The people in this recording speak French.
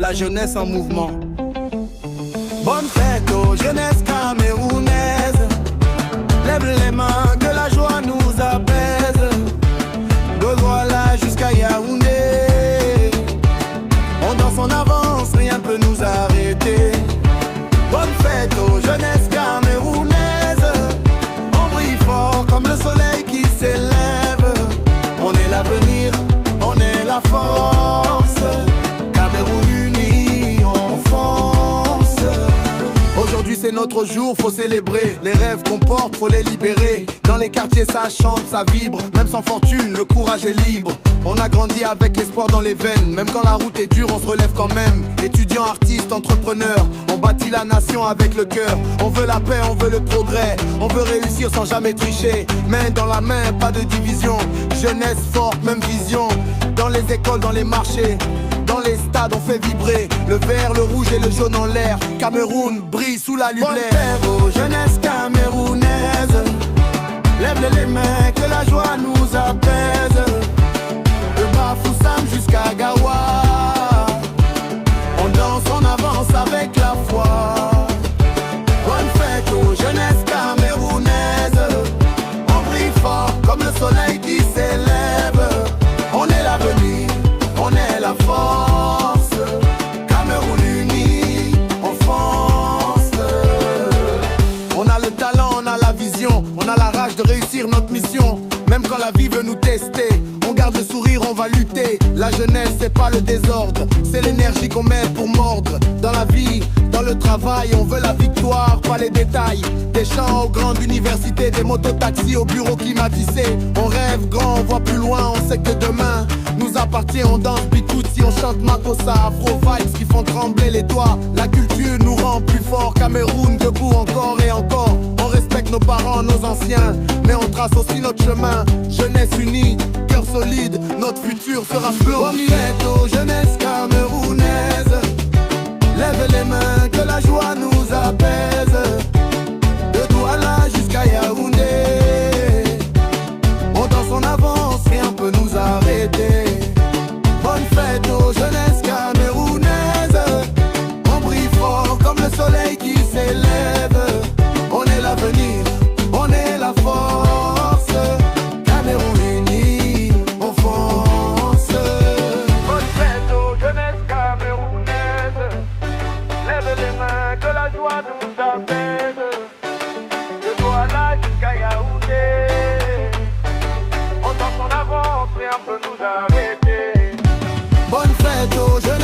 la jeunesse en mouvement. Bonne fête aux jeunesses camerounaises. Lève les mains, que la joie nous apaise. De Douala jusqu'à Yaoundé, on danse, on avance, rien peut nous arrêter. Bonne fête aux jeunesses camerounaises. On brille fort comme le soleil qui s'élève. On est l'avenir, on est la force. Cameroun uni, on fonce. Aujourd'hui c'est notre jour, faut célébrer. Les rêves qu'on porte, faut les libérer. Dans les quartiers ça chante, ça vibre. Même sans fortune, le courage est libre. On a grandi avec l'espoir dans les veines. Même quand la route est dure, on se relève quand même. Étudiants, artistes, entrepreneurs, on bâtit la nation avec le cœur. On veut la paix, on veut le progrès. On veut réussir sans jamais tricher. Main dans la main, pas de division. Jeunesse forte, même vision. Dans les écoles, dans les marchés, dans les stades, on fait vibrer le vert, le rouge et le jaune en l'air. Cameroun brille sous la lumière. Bonne fête aux jeunesses camerounaises. Lève les mains, que la joie nous apaise. De Bafoussam jusqu'à Gawa, on danse, on avance avec la foi. Bonne fête aux jeunesses camerounaises. On brille fort comme le soleil qui s'élève. On est l'avenir, on est la force. Cameroun uni, on fonce. On a le talent, on a la vision. On a la rage de réussir notre mission. Même quand la vie veut nous tester, on garde le sourire, on va lutter. La jeunesse c'est pas le désordre, c'est l'énergie qu'on met pour mordre. Dans la vie, dans le travail, on veut la victoire, pas les détails. Des champs aux grandes universités, des mototaxis au bureau climatisé. On rêve grand, on voit plus loin, on sait que demain nous appartient. On danse Bitoutsi, on chante Makossa, Afro vibes qui font trembler les doigts. La culture nous rend plus forts, Cameroun debout encore et encore. On respecte nos parents, nos anciens, mais on trace aussi notre chemin. Jeunesse unie, cœur solide, notre futur sera fleurie. Bonne fête aux jeunesses camerounaises. Lève les mains, que la joie nous apaise. De Douala jusqu'à Yaoundé, on danse, on avance, rien peut nous arrêter. Bonne fête aux jeunesses camerounaises. On brille fort comme le soleil qui s'élève. On est l'avenir, on est la force. Cameroun uni, on fonce. Bonne fête aux jeunesses camerounaises. Lève les mains, que la joie nous apaise. De Douala jusqu'à Yaoundé, on danse, on avance, rien peut nous arrêter. Bonne fête aux jeunesses